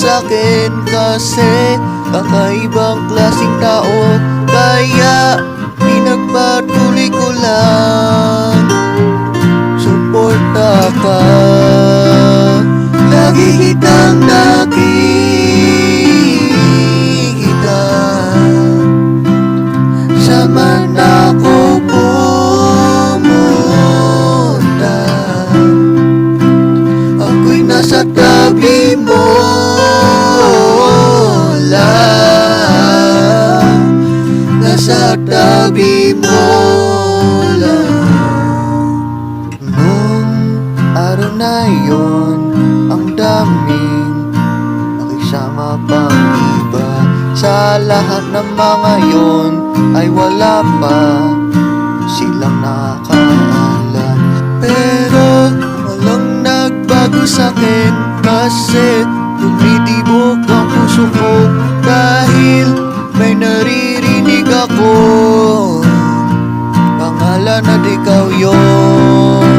sa'kin kasi kakaibang klaseng tao. Kaya pinagpatuloy ko lang, suporta ka. Lagi kitang nakikita saan ako pumunta. Ako'y nasa tabi mo lang, nasa tabi mo lang. Nung araw na yun, ang daming nakisama pang iba. Sa lahat ng mga yon ay wala pa silang nakaalam. Pero walang nagbago sa'kin kasi tumitibok ang puso ko dahil may naririnig ako pangalan at ikaw yon.